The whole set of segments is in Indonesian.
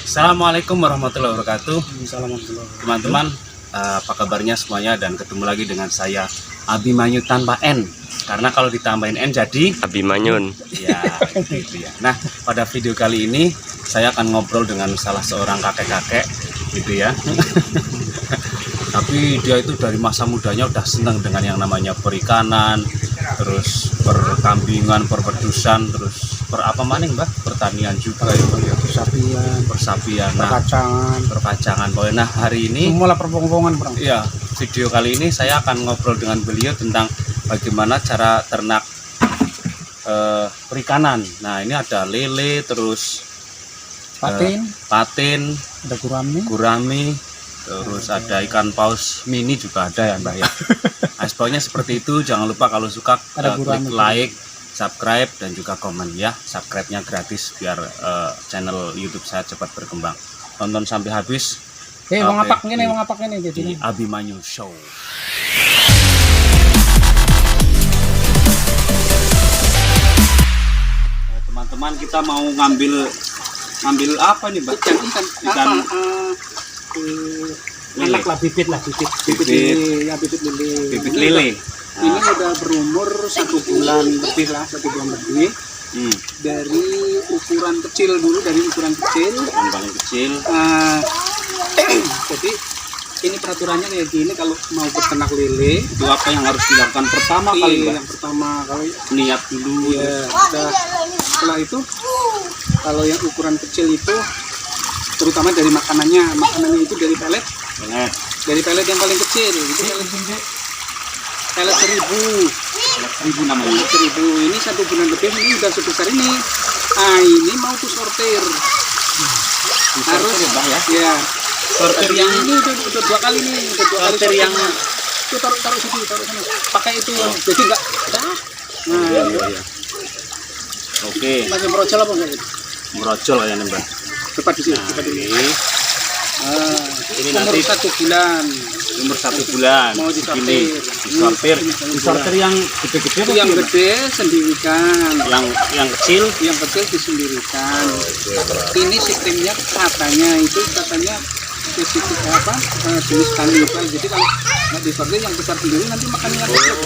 Assalamualaikum warahmatullahi wabarakatuh. Assalamualaikum. Teman-teman, apa kabarnya semuanya, dan ketemu lagi dengan saya Abimanyu tanpa N. Karena kalau ditambahin N jadi Abimanyun. ya gitu ya. Nah, pada video kali ini saya akan ngobrol dengan salah seorang kakek-kakek gitu ya. Tapi dia itu dari masa mudanya udah senang dengan yang namanya perikanan, terus perkambingan, perpedusan, terus apa maning Mbak? Pertanian juga itu ya. Persapian. Nah, perkacangan. Nah, hari ini Semua perpongpongan, Bro. iya, video kali ini saya akan ngobrol dengan beliau tentang bagaimana cara ternak perikanan. Nah, ini ada lele, terus patin, ada gurami, terus ada ikan paus mini juga ada ya Mbak ya. Asbaunya seperti itu. Jangan lupa kalau suka Ada klik gurami. like, subscribe, dan juga komen ya. Subscribe-nya gratis biar channel YouTube saya cepat berkembang. Tonton sampai habis. Mau Oke, ngapak ini di jadi. Abimanyu Show. Teman-teman, kita mau ngambil apa nih Mbak? Ikan lele. Bibit Bibit. lele, ya bibit lele. Bibit lele. Ini udah berumur 1 bulan lebih lah, 1 bulan lebih. Dari ukuran kecil dulu, Yang paling kecil. Jadi ini peraturannya kayak gini, kalau mau peternak lele Itu apa yang harus dilakukan pertama kali Mbak? yang pertama kalau Niat dulu. ya udah, setelah itu kalau yang ukuran kecil itu terutama dari makanannya itu dari pelet yang paling kecil itu pelet 1000 namanya. 1000 ini 1 bulan lebih, ini udah sebesar ini. Ini mau tuh sortir harus ya Mbak ya. ya Sortir yang ini udah 2 kali nih, sortir yang itu taruh sini, sana pakai itu jadi enggak iya. Oke, masih merojol apa enggak itu? merojol ya Mbak. Cepat di sini, Nah, ini nanti umur 1 bulan umur 1 bulan mau segini disortir. disortir yang gede-gede Itu yang gede sendirikan, yang kecil yang kecil disendirikan. Ini sistemnya katanya spesifik jenis kanibal. Jadi kalau nggak disortir yang besar sendiri nanti makan yang kecil.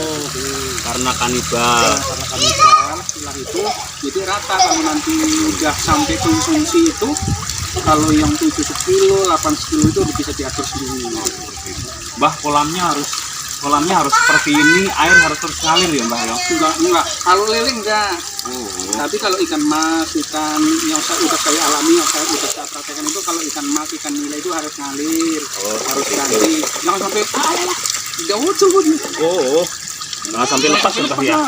karena kanibal. Karena kanibal, setelah itu jadi rata. Kalau nanti udah sampai konsumsi itu, kalau yang 7 kilo, 8 kilo itu udah bisa diatur sendiri. Mbah, kolamnya harus seperti ini, air harus terus ngalir ya Mbah ya. Enggak. Kalau lele enggak. Tapi kalau ikan mas, ikan yang udah kayak alami yang saya praktekkan itu, kalau ikan mas, ikan nila itu harus ngalir, harus ganti. Jangan sampai jauh tuh. Jangan sampai lepas ya Mbah ya.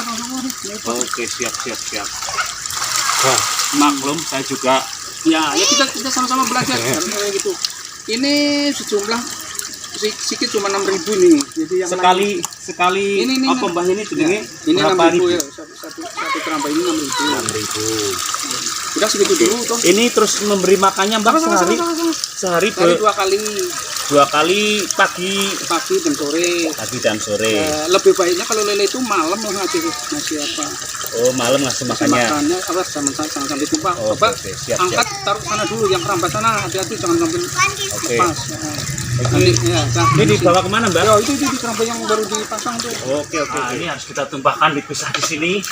Oke, siap. Wah, maklum saya juga Ya kita sama-sama belajar kayak gitu. Ini sejumlah sedikit cuma 6.000 nih. Jadi yang sekali Ini, apa Mbah ini jenenge? ini Berapa 6.000 ribu? ya. Satu keramba ini 6.000. Udah segitu dulu tuh. Ini terus memberi makannya Mbah sehari Sehari 2 kali pagi dan sore. dan sore. Lebih baiknya kalau lele itu malam ngasih apa? Malam ngasih makannya. Makannya awas jangan sampai tumpah. Coba Oke, siap. angkat taruh sana dulu, yang keramba sana hati-hati jangan sampai Oke. lepas. Ini dibawa kemana Mbak? Ya, itu di keramba yang baru dipasang tuh. Oke. Ini harus kita tumpahkan, dipisah di sini.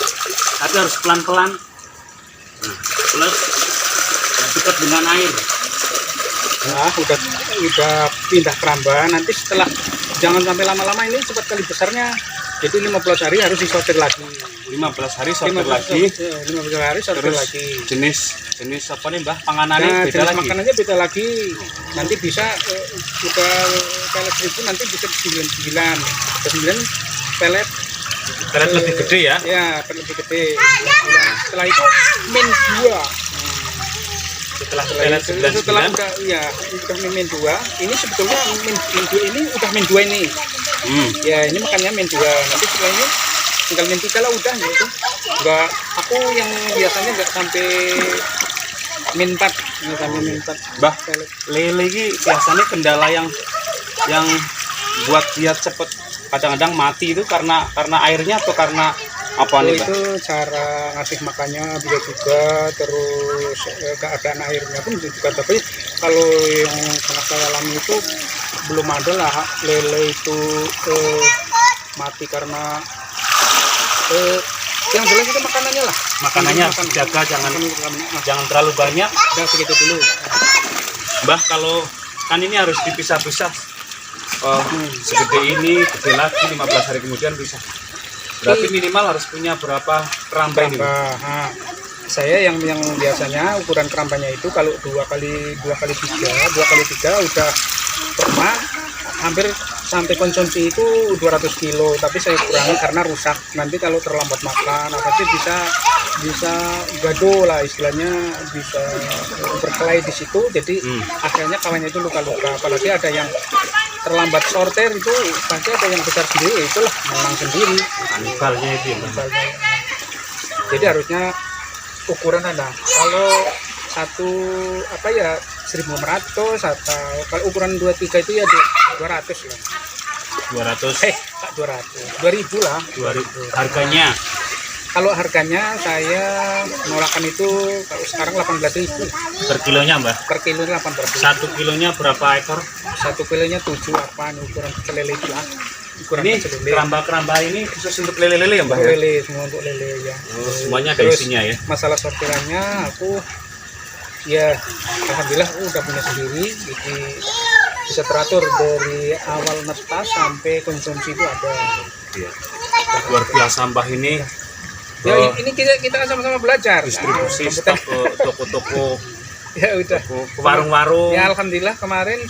Tapi harus pelan-pelan. Plus dekat dengan air. Nah, udah pindah keramba. Nanti setelah, jangan sampai lama-lama, ini cepat kali besarnya. Jadi 15 hari harus disortir lagi. 15 hari sortir 15 lagi. 15 hari sortir Terus lagi. jenis apa nih Mbah? Panganannya Nah, beda jenis lagi. makanannya beda lagi. Nanti bisa udah pelet 1000 nanti bisa 9. Pelet Pelet lebih gede ya. ya, pelet lebih gede. Setelah itu min 2. Setelah pelet 99. Setelah udah min 2, ini sebetulnya min 2 ini udah min 2 ini. Ya, ini makannya min 2. Nanti setelah ini tinggal min 3 lah udah gitu. Enggak, aku yang biasanya enggak sampai min 4. Enggak sampai min 4. Mbah, lele ini biasanya kendala yang buat dia cepet kadang-kadang mati itu karena airnya atau karena Apa nih, Mbah? Itu cara ngasih makannya bisa juga, terus keadaan airnya pun juga. Tapi kalau yang pernah saya alami itu belum ada lah lele itu mati karena yang jelas itu makanannya lah. Makanannya jaga, jangan terlalu banyak. Udah segitu dulu. Mbah, kalau kan ini harus dipisah-pisah. Segede ini, gede lagi, 15 hari kemudian bisa. Berarti minimal harus punya berapa keramba ini? Nah, saya yang biasanya ukuran kerambanya itu kalau 2 kali 3 udah pernah hampir sampai konsumsi itu 200 kilo, tapi saya kurangi karena rusak. Nanti kalau terlambat makan apa sih bisa gaduh lah istilahnya, bisa berkelahi di situ. Jadi akhirnya kawannya itu luka-luka. Apalagi ada yang terlambat sorter itu pasti ada yang besar sendiri, itulah menang sendiri. Kanibalnya itu ya, Mbah. Jadi harusnya ukuran ada. Kalau 1.500 atau kalau ukuran 23 itu ya 200 lah. 200. Tak 200. 2000 lah. 2000. Harganya Kalau harganya saya menolakkan itu kalau sekarang 18.000 per kilonya, Mbah. per kilo, 18.000. 1 kilonya berapa ekor? 1 kilonya 7 apaan ukuran pecel lele itu lah. Ukuran Ini pecel lele. keramba-keramba ini khusus untuk lele-lele ya, Mbah? Ya? Lele, semua untuk lele ya. Oh, semuanya ada Terus, isinya ya. Masalah sortirannya aku ya alhamdulillah aku udah punya sendiri, jadi bisa teratur dari awal menetas sampai konsumsi itu ada. Iya. Luar biasa, Mbah ini. Ya ini kita sama-sama belajar. Distribusi Nah, stok ke toko-toko, ya udah. ke warung-warung. Ya alhamdulillah kemarin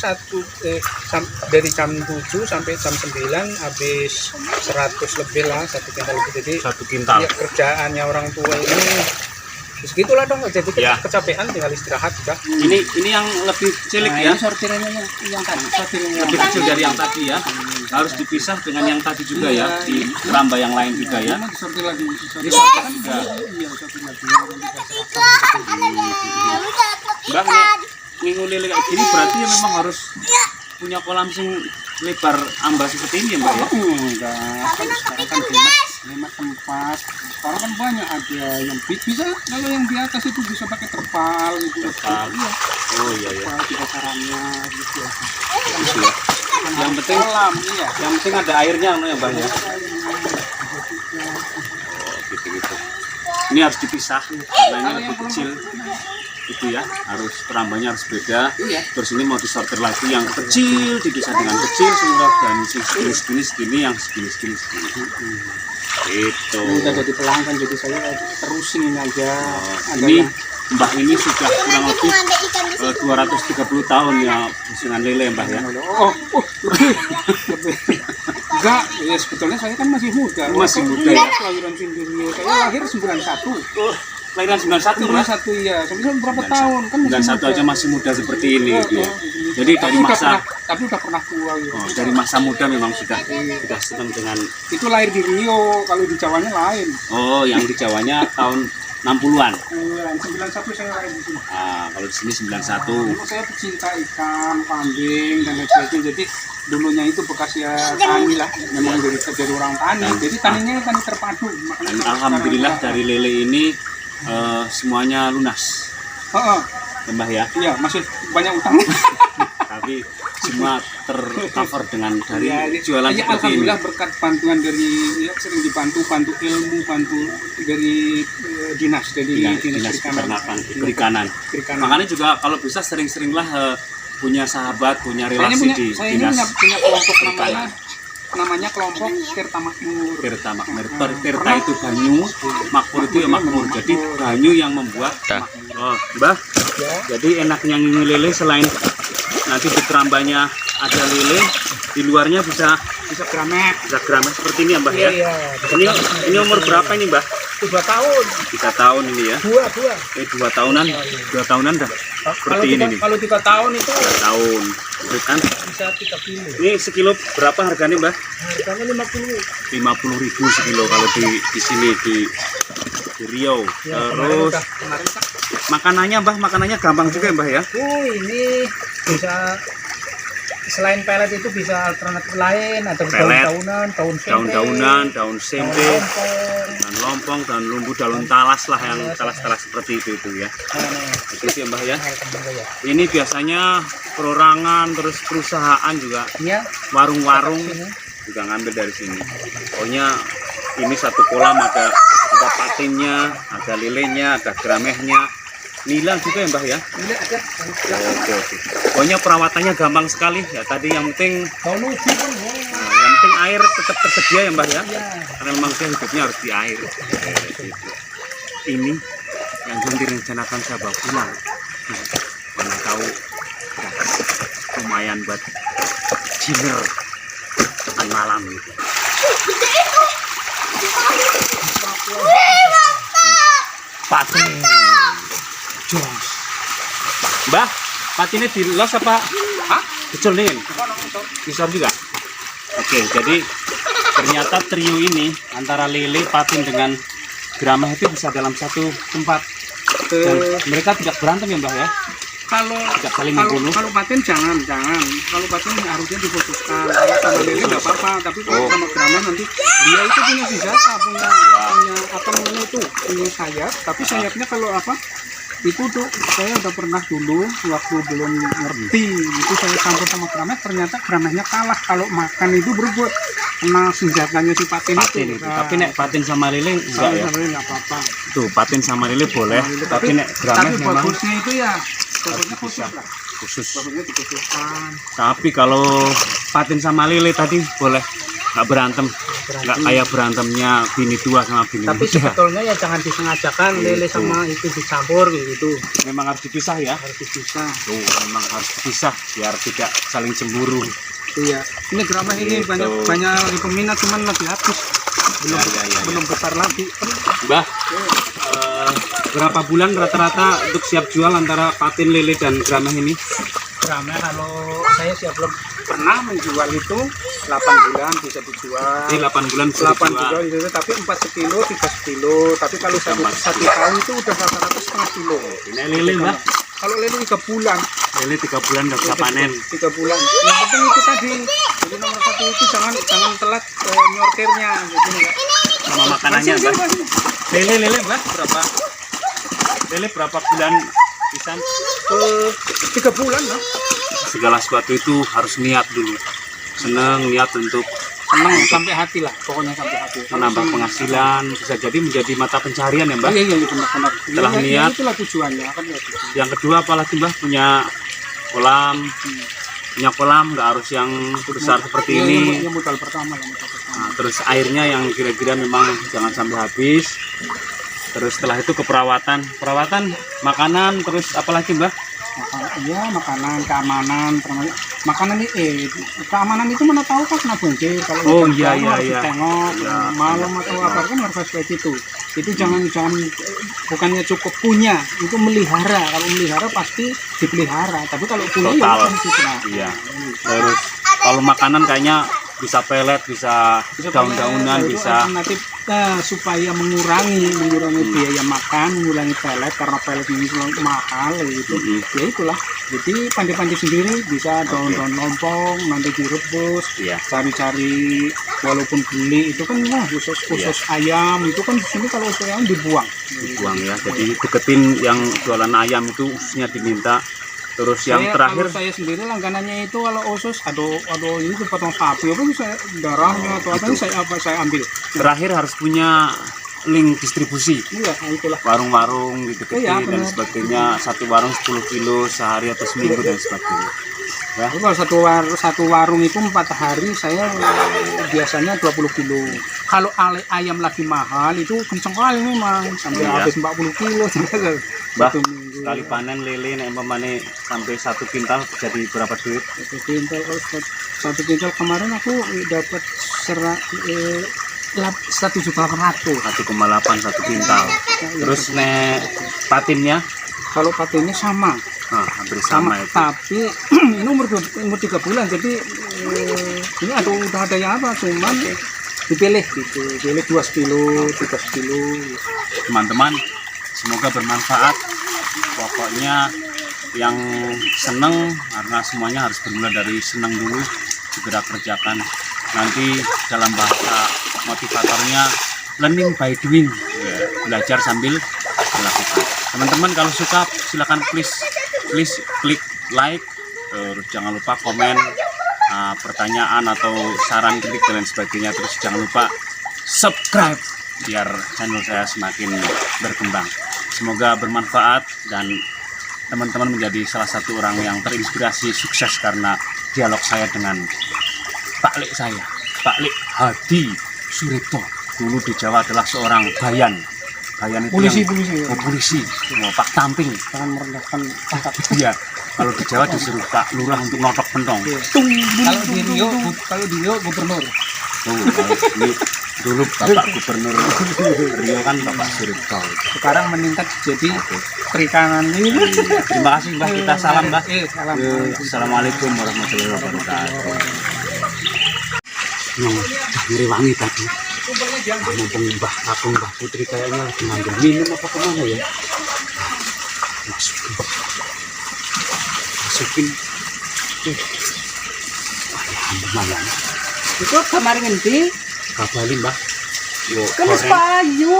dari jam 7 sampai jam 9 habis 100 lebih lah, 1 kintal lebih. Jadi 1 kintal. ya, kerjaannya orang tua ini segitulah dong, jadi Ya. kecapean tinggal istirahat juga. Ini yang lebih cilik ya. Ini sortirannya yang tadi, sortirannya Lebih kecil dari yang tadi ya. Harus dipisah dengan yang tadi juga ya, di keramba yang lain juga ya. sortir lagi. Ini sortir juga. Iya, sortir lagi. Mbak, ngingu lele kayak gini berarti ya memang harus punya kolam sing lebar ambas seperti ini ya, Mbak ya? Enggak, sekarang kan hemat tempat. Sekarang kan banyak ada yang bisa, kalau yang di atas itu bisa pakai terpal gitu. Terpal. Iya. Oh iya ya. Kita caranya gitu. Gitu ya. Yang penting Kolam, iya. Yang penting ada airnya ya, Mbak ya. Oh, gitu-gitu. Ini harus dipisah karena ini lebih kecil. Itu ya, harus kerambanya harus beda. Iya. Terus ini mau disortir lagi yang kecil, dipisah dengan kecil sehingga dan segini yang segini. Itu. Ini udah jadi pelanggan, jadi saya terusin ini aja. Ada Ini yang- Mbah ini sudah kurang lebih 230 tahun ya dengan lele, Mbah ya. lebih. Enggak, ya sebetulnya saya kan masih muda. Masih muda ya. Kelahiran sendiri. Saya lahir 91. Oh, kelahiran 91, Mbah. 91 iya. Sampai berapa tahun kan masih 91 muda. aja masih muda seperti ini gitu ya. Jadi Tapi dari udah masa tapi udah pernah tua gitu. dari masa muda memang sudah senang dengan Itu lahir di Rio, kalau di Jawanya lain. yang di Jawanya tahun 60-an. 91 saya lahir di sini. Ah, kalau di sini 91. Dulu saya pecinta ikan, kambing dan lain sebagainya. Jadi dulunya itu bekas ya tani lah, memang jadi orang tani. Jadi taninya tani terpadu. Dan alhamdulillah dari lele ini semuanya lunas. Oh, Ya, Mbah ya. iya masih banyak utang. Tapi semua tercover dengan dari Ya, jualan ya, seperti ini. alhamdulillah berkat bantuan dari ya, sering bantu ilmu, bantu dari dinas, dari Dinas peternakan, perikanan. Perikanan. Makanya juga kalau bisa sering-seringlah punya sahabat, punya relasi di Saya ini dinas punya kelompok perikanan. namanya kelompok Tirta Makmur. Tirta Makmur. Tirta itu banyu, makmur itu ya makmur. Jadi banyu yang membuat makmur. Oh, Mbah. Ya. Jadi enaknya ngingu lele selain nanti di kerambanya ada lele, di luarnya bisa Gramet. gramet seperti ini ya, Mbah ya. Iya. Ini umur berapa ini, Mbah? 2 tahun. 3 tahun ini ya. 2. 2 tahunan. 2 tahunan dah. Seperti ini nih. Kalau 3 tahun itu 3 tahun. Itu kan. bisa 3 kilo. Ini sekilo berapa harganya, Mbah? Harganya 50. 50.000 sekilo kalau di sini di Riau. Ya, Terus kemarin makanannya, Mbah, makanannya gampang juga ya, Mbah ya. ini bisa selain pelet itu bisa alternatif lain, ada Pelet, daun-daunan, daun sempe, daun-daunan, daun sempe, lompong. dan lompong, dan lumbu, daun talas lah, yang talas-talas seperti itu ya. Itu sih Mbah ya. Ini biasanya perorangan, terus perusahaan juga, Iya. warung-warung juga ngambil dari sini. Pokoknya ini satu kolam ada patinnya, ada lelenya, ada gramehnya, nilang juga ya Mbah ya. Ini ada. Oke. Pokoknya perawatannya gampang sekali ya. Tadi yang penting Daun ubi pun ya. yang penting air tetap tersedia ya Mbah ya. Iya. Karena memang dia hidupnya harus di air. Gitu. Ini yang nanti rencanakan saya bawa pulang. Mana tahu gratis. Lumayan buat dinner makan malam gitu. Patin. Jos. Mbah, patinnya dilos apa? Hah? Dicolin. Bisa juga. Oke, jadi ternyata trio ini antara lele, patin dengan grameh itu bisa dalam satu tempat. Dan mereka tidak berantem ya Mbah ya? Kalau Tidak saling membunuh. kalau paten jangan. Kalau paten harusnya difokuskan. Kalau sama lele nggak apa-apa, tapi kalau sama grameh nanti dia itu punya senjata, punya apa namanya itu, punya sayap. Tapi sayapnya kalau apa? Itu tuh saya udah pernah dulu waktu belum ngerti itu saya campur sama grameh, ternyata gramehnya kalah kalau makan itu berebut kena senjatanya si patin Patin itu. Tapi nek patin sama lele enggak ya? nggak apa-apa. Tuh, patin sama lele boleh, tapi nek grameh Tapi memang bagusnya itu ya pokoknya khusus lah. khusus. Bagusnya dikhususkan. Tapi kalau patin sama lele tadi boleh, nggak berantem, nggak kayak berantemnya bini dua sama bini Tapi muda. sebetulnya ya jangan disengajakan lele Gitu. sama itu dicampur gitu. Memang harus dipisah ya. Harus dipisah. Tuh, memang harus dipisah biar tidak saling cemburu. Iya. Ini grameh ini Gitu. banyak lagi peminat cuman lagi habis. Belum Ya. belum besar lagi. Mbah, berapa bulan rata-rata untuk siap jual antara patin, lele, dan grameh ini? Grameh kalau saya sih belum pernah menjual itu 8 bulan bisa dijual. Ini 8 bulan bisa 8 dijual. bulan itu tapi 4 sekilo 3 sekilo tapi kalau satu tahun itu udah rata-rata setengah kilo. Ini lele Mbah, Kalau lele 3 bulan lele 3 bulan udah bisa panen. 3 bulan. Yang penting itu tadi. Jadi nomor satu itu jangan telat nyortirnya gitu ya. Sama makanannya Mbah. Lele Mbah berapa? Lele berapa bulan bisa? 3 bulan lah. Segala sesuatu itu harus niat dulu. Senang, niat untuk Senang sampai hati lah, pokoknya sampai hati. menambah penghasilan, bisa jadi menjadi mata pencarian ya Mbah. Iya benar-benar. Setelah Ya, niat. itulah tujuannya kan ya. Tujuan. Yang kedua apalagi Mbah punya kolam, nggak harus yang besar seperti Iya, ini. yang modal pertama lah, modal pertama. Nah, terus airnya yang kira-kira memang jangan sampai habis. Terus setelah itu perawatan, makanan, terus apalagi Mbah? Makanan, keamanan, makanan ini keamanan itu mana tahu kan kena banjir kalau Oh, hujan iya, baru iya, harus iya. ditengok Iya, malam atau apa kan harus kayak gitu. Itu jangan bukannya cukup punya, itu melihara. Kalau melihara pasti dipelihara, tapi kalau punya ya Total. kan gitu. Nah, Iya. Terus kalau makanan kayaknya bisa pelet, bisa daun-daunan, bisa. alternatif supaya mengurangi biaya makan, mengurangi pelet karena pelet ini mahal gitu. Ya itulah. Jadi pandai-pandai sendiri bisa daun-daun lompong nanti direbus, Iya. cari-cari walaupun beli itu kan khusus ayam itu kan di sini kalau usus ayam dibuang. Buang ya. Jadi deketin yang jualan ayam itu khususnya diminta. Terus yang terakhir kalau saya sendiri langganannya itu kalau usus aduh ini potong sapi apa saya darahnya atau apa saya ambil. terakhir harus punya link distribusi. Iya, itulah. Warung-warung dideketin Iya, dan benar. sebagainya. Satu warung 10 kilo sehari atau seminggu dan sebagainya. Ya. Jadi kalau satu warung itu 4 hari saya biasanya 20 kilo. Kalau ayam lagi mahal itu kenceng kali memang sampai Iya. habis 40 kilo. Mbah, Satu minggu. sekali panen lele nek umpamane sampai 1 kintal jadi berapa duit? Satu kintal kemarin aku dapat 1.800.000. 1,8 1 kintal. Terus nek patinnya Kalau patennya sama, hampir sama itu. tapi ini umur 3 bulan, jadi ini udah ada yang apa, cuman dipilih gitu, pilih 2 kilo, 3 kilo. Teman-teman, semoga bermanfaat. Pokoknya yang seneng, karena semuanya harus bermula dari seneng dulu, segera kerjakan. Nanti dalam bahasa motivatornya learning by doing, ya, belajar sambil melakukan. Teman-teman kalau suka silakan please klik like, terus jangan lupa komen pertanyaan atau saran, kritik dan lain sebagainya. Terus jangan lupa subscribe biar channel saya semakin berkembang. Semoga bermanfaat dan teman-teman menjadi salah satu orang yang terinspirasi sukses karena dialog saya dengan Pak Lek saya, Pak Lek Hadi Suripto. Dulu di Jawa adalah seorang bayan. Bayan itu polisi. Oh, Pak Tamping. Jangan merendahkan pangkat. Iya. Kalau di Jawa disuruh Pak Lurah untuk notok pentong. Kalau di Rio gubernur. Oh, ini dulu Bapak Gubernur Rio kan Bapak Suripto. Sekarang meningkat jadi perikanan ini. Terima kasih Mbah, kita salam Mbah. Salam. Assalamualaikum warahmatullahi wabarakatuh. Ngeri wangi tadi. Mumpung Mbah Kakung Mbah Putri kayaknya lagi ngambil minum apa kemana ya? Masukin. Lumayan. Itu kemarin ngendi? Kabali Mbah. Yo, Kan wis payu.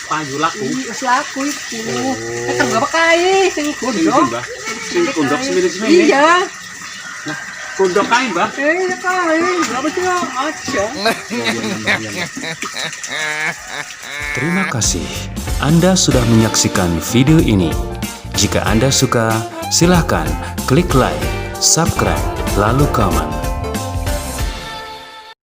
payu laku. Wis laku iku. Kan gak kae sing gondok. Mbah. Sing kondok semilik-semilik. Iya. Nah, kondok kae Mbah. Iya kae. Berapa sih aja. Terima kasih Anda sudah menyaksikan video ini. Jika Anda suka, silakan klik like, subscribe, lalu komen.